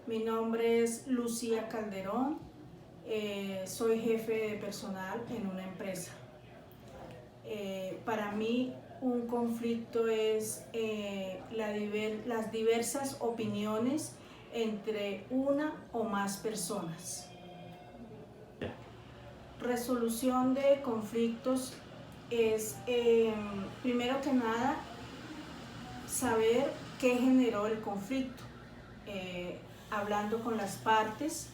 Mi nombre es Lucía Calderón, soy jefe de personal en una empresa. Para mí un conflicto es las diversas opiniones entre una o más personas. Resolución de conflictos es, primero que nada, saber qué generó el conflicto, hablando con las partes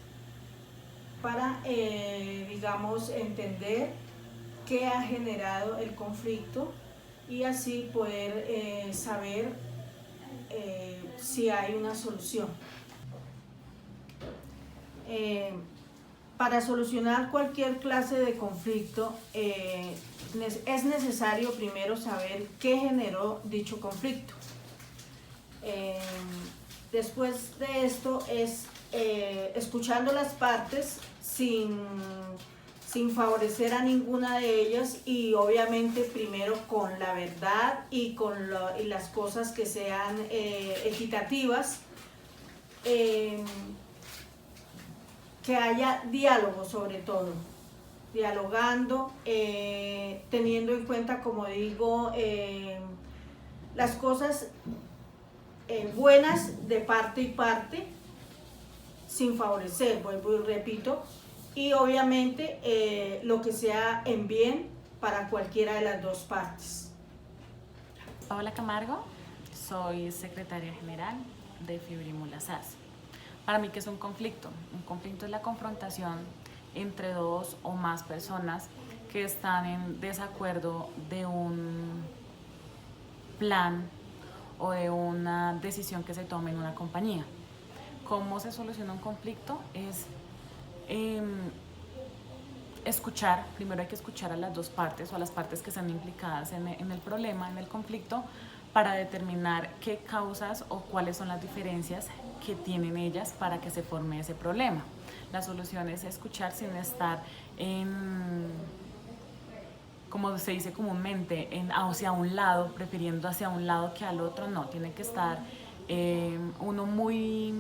para, digamos, entender qué ha generado el conflicto y así poder saber si hay una solución. Para solucionar cualquier clase de conflicto es necesario primero saber qué generó dicho conflicto. Después de esto es escuchando las partes sin favorecer a ninguna de ellas y obviamente primero con la verdad y las cosas que sean equitativas, que haya diálogo sobre todo, dialogando, teniendo en cuenta, como digo, las cosas buenas de parte y parte, sin favorecer, vuelvo y repito, y obviamente lo que sea en bien para cualquiera de las dos partes. Paola Camargo, soy secretaria general de Fibrimula SAS. Para mí, ¿qué es un conflicto? Un conflicto es la confrontación entre dos o más personas que están en desacuerdo de un plan o de una decisión que se tome en una compañía. ¿Cómo se soluciona un conflicto? Es escuchar, primero hay que escuchar a las dos partes o a las partes que están implicadas en el problema, en el conflicto, para determinar qué causas o cuáles son las diferencias que tienen ellas para que se forme ese problema. La solución es escuchar sin estar como se dice comúnmente, hacia un lado, prefiriendo hacia un lado que al otro. No, tiene que estar uno muy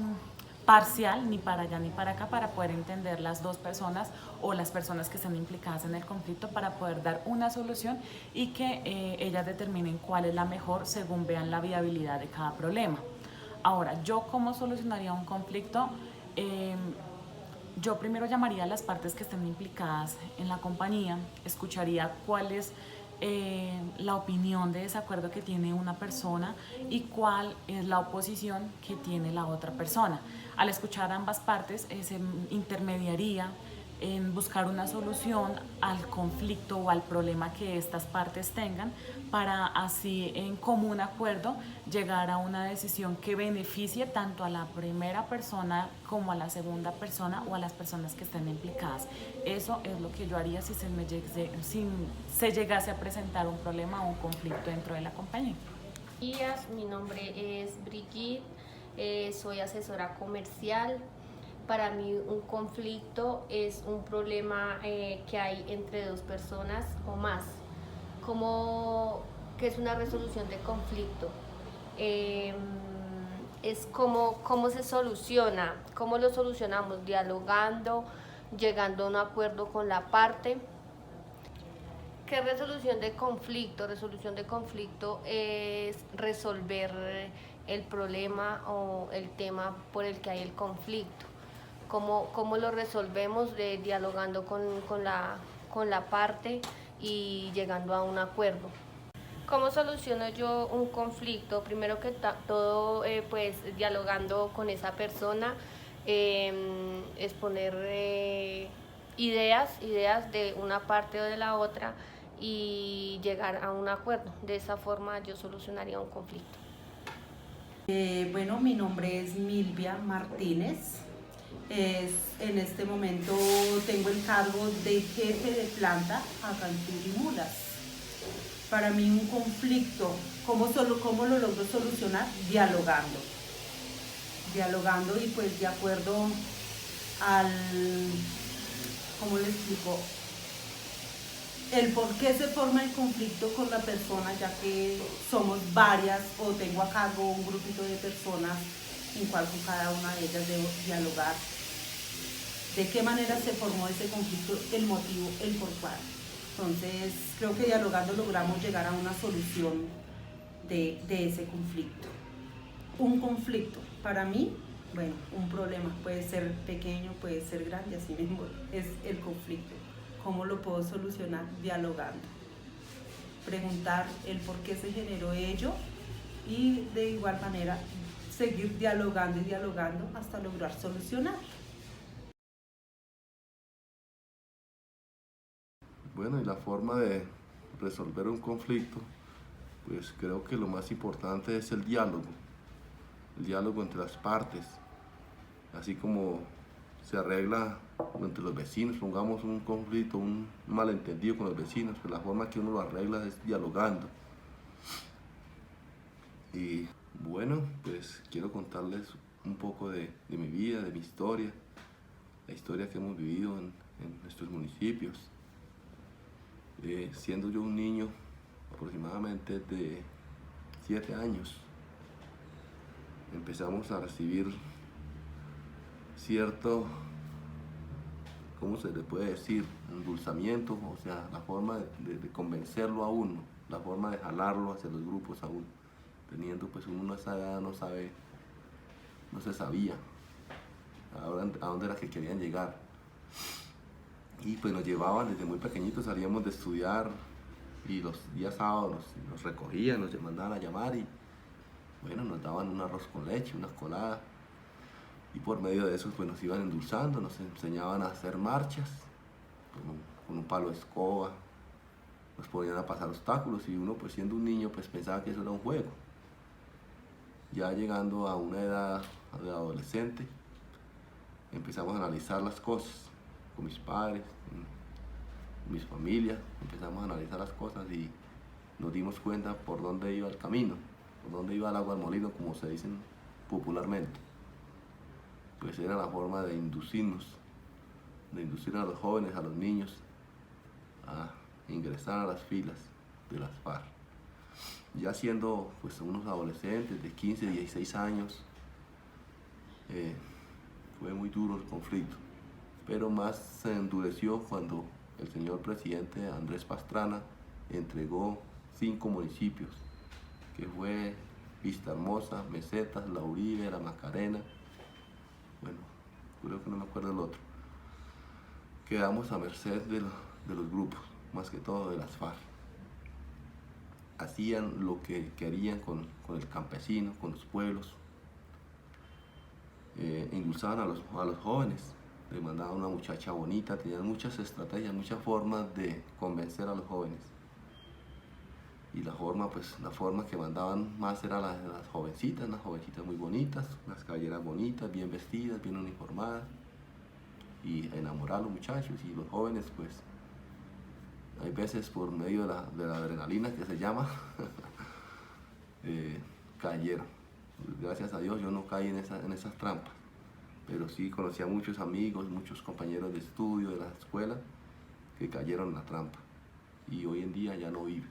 parcial, ni para allá ni para acá, para poder entender las dos personas o las personas que están implicadas en el conflicto, para poder dar una solución y que ellas determinen cuál es la mejor según vean la viabilidad de cada problema. Ahora, ¿yo cómo solucionaría un conflicto? Yo primero llamaría a las partes que estén implicadas en la compañía, escucharía cuál es la opinión de desacuerdo que tiene una persona y cuál es la oposición que tiene la otra persona. Al escuchar ambas partes, se intermediaría en buscar una solución al conflicto o al problema que estas partes tengan, para así en común acuerdo llegar a una decisión que beneficie tanto a la primera persona como a la segunda persona o a las personas que estén implicadas. Eso es lo que yo haría si se llegase a presentar un problema o un conflicto dentro de la compañía. Buenos días, mi nombre es Brigitte, soy asesora comercial. Para mí un conflicto es un problema que hay entre dos personas o más. ¿Qué es una resolución de conflicto? Es cómo se soluciona, cómo lo solucionamos, dialogando, llegando a un acuerdo con la parte. ¿Qué es resolución de conflicto? Resolución de conflicto es resolver el problema o el tema por el que hay el conflicto. ¿Cómo lo resolvemos? Dialogando con la parte y llegando a un acuerdo. ¿Cómo soluciono yo un conflicto? Primero que todo, pues dialogando con esa persona, exponer ideas de una parte o de la otra y llegar a un acuerdo. De esa forma yo solucionaría un conflicto. Bueno, mi nombre es Milvia Martínez. En este momento tengo el cargo de jefe de planta acá en Fibrimula. Para mí un conflicto, ¿cómo lo logro solucionar? Dialogando y pues de acuerdo ¿cómo le explico? El por qué se forma el conflicto con la persona, ya que somos varias o tengo a cargo un grupito de personas en cuál con cada una de ellas debo dialogar, de qué manera se formó ese conflicto, el motivo, el por cuál. Entonces, creo que dialogando logramos llegar a una solución de ese conflicto. Un conflicto, para mí, bueno, un problema puede ser pequeño, puede ser grande, así mismo es el conflicto. ¿Cómo lo puedo solucionar? Dialogando. Preguntar el por qué se generó ello y de igual manera seguir dialogando y dialogando hasta lograr solucionar. Bueno, y la forma de resolver un conflicto, pues creo que lo más importante es el diálogo entre las partes, así como se arregla entre los vecinos, pongamos un conflicto, un malentendido con los vecinos, pues la forma que uno lo arregla es dialogando. Y bueno, pues quiero contarles un poco de mi vida, de mi historia, la historia que hemos vivido en nuestros municipios. Siendo yo un niño aproximadamente de 7 años, empezamos a recibir cierto, ¿cómo se le puede decir? Endulzamiento, o sea, la forma de convencerlo a uno, la forma de jalarlo hacia los grupos a uno. Teniendo pues uno esa edad no se sabía a dónde era que querían llegar. Y pues nos llevaban desde muy pequeñitos, salíamos de estudiar y los días sábados nos recogían, nos mandaban a llamar y bueno, nos daban un arroz con leche, una colada y por medio de eso pues nos iban endulzando, nos enseñaban a hacer marchas con un palo de escoba, nos ponían a pasar obstáculos y uno pues siendo un niño pues pensaba que eso era un juego. Ya llegando a una edad de adolescente empezamos a analizar las cosas con mis padres, con mis familias, empezamos a analizar las cosas y nos dimos cuenta por dónde iba el camino, por dónde iba el agua al molino, como se dicen popularmente. Pues era la forma de inducirnos, de inducir a los jóvenes, a los niños, a ingresar a las filas de las FARC. Ya siendo pues unos adolescentes de 15, 16 años, fue muy duro el conflicto. Pero más se endureció cuando el señor presidente Andrés Pastrana entregó 5 municipios, que fue Vista Hermosa, Mesetas, La Uribe, La Macarena, bueno, creo que no me acuerdo el otro. Quedamos a merced de los grupos, más que todo de las FARC. Hacían lo que querían con el campesino, con los pueblos, endulzaban a los jóvenes. Le mandaban una muchacha bonita, tenían muchas estrategias, muchas formas de convencer a los jóvenes. Y la forma que mandaban más era las jovencitas muy bonitas, las caballeras bonitas, bien vestidas, bien uniformadas, y enamorar a los muchachos. Y los jóvenes, pues, hay veces por medio de la adrenalina que se llama, cayeron. Gracias a Dios yo no caí en esas trampas. Pero sí conocí a muchos amigos, muchos compañeros de estudio de la escuela que cayeron en la trampa y hoy en día ya no viven.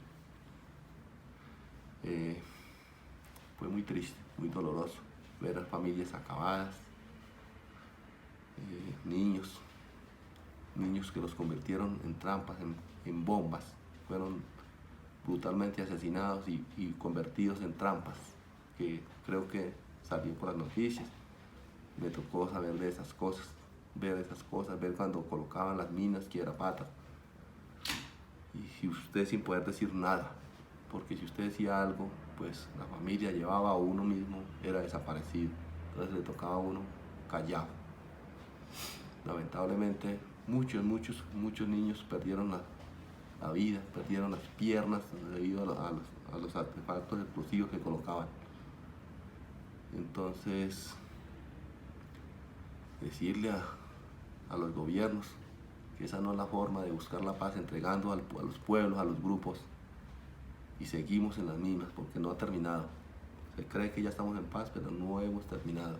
Fue muy triste, muy doloroso ver a familias acabadas, niños que los convirtieron en trampas, en bombas, fueron brutalmente asesinados y convertidos en trampas, que creo que salió por las noticias. Me tocó saber de esas cosas, ver cuando colocaban las minas, quiebra pata. Y usted sin poder decir nada, porque si usted decía algo, pues la familia llevaba a uno mismo, era desaparecido. Entonces le tocaba a uno callado. Lamentablemente, muchos niños perdieron la vida, perdieron las piernas debido a los artefactos explosivos que colocaban. Entonces, decirle a los gobiernos que esa no es la forma de buscar la paz, entregando a los pueblos, a los grupos, y seguimos en las mismas porque no ha terminado. Se cree que ya estamos en paz, pero no hemos terminado.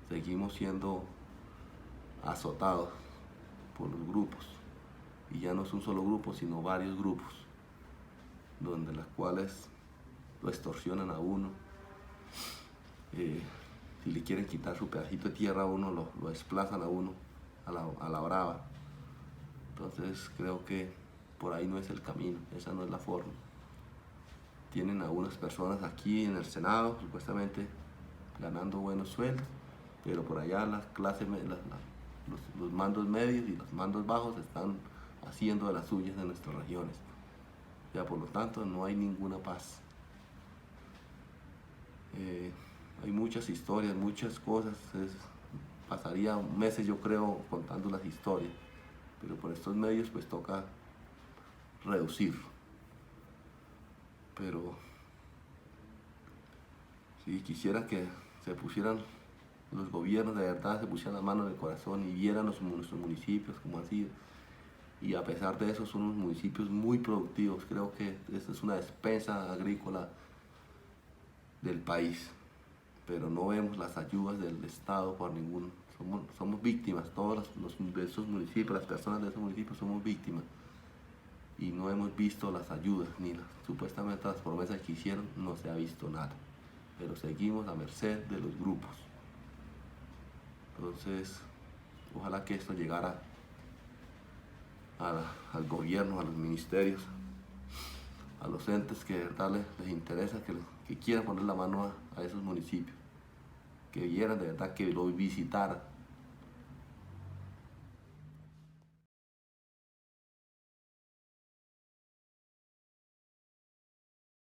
Seguimos siendo azotados por los grupos, y ya no es un solo grupo, sino varios grupos, donde las cuales lo extorsionan a uno, si le quieren quitar su pedacito de tierra a uno, lo desplazan a uno a la brava. Entonces creo que por ahí no es el camino, esa no es la forma. Tienen a unas personas aquí en el Senado, supuestamente ganando buenos sueldos, pero por allá las clases, los mandos medios y los mandos bajos están haciendo de las suyas en nuestras regiones. Ya por lo tanto no hay ninguna paz. Hay muchas historias, muchas cosas, pasaría meses yo creo contando las historias, pero por estos medios pues toca reducir. Pero si quisiera que se pusieran los gobiernos de verdad, se pusieran las manos en el corazón y vieran nuestros municipios como han sido, y a pesar de eso son unos municipios muy productivos. Creo que esta es una despensa agrícola del país, pero no vemos las ayudas del Estado por ningún. Somos víctimas, todos de esos municipios, las personas de esos municipios somos víctimas, y no hemos visto las ayudas, ni supuestamente las promesas que hicieron, no se ha visto nada, pero seguimos a merced de los grupos. Entonces, ojalá que esto llegara al gobierno, a los ministerios, a los entes que de verdad les interesa, que quieran poner la mano a esos municipios, que vieran de verdad, que lo visitaran,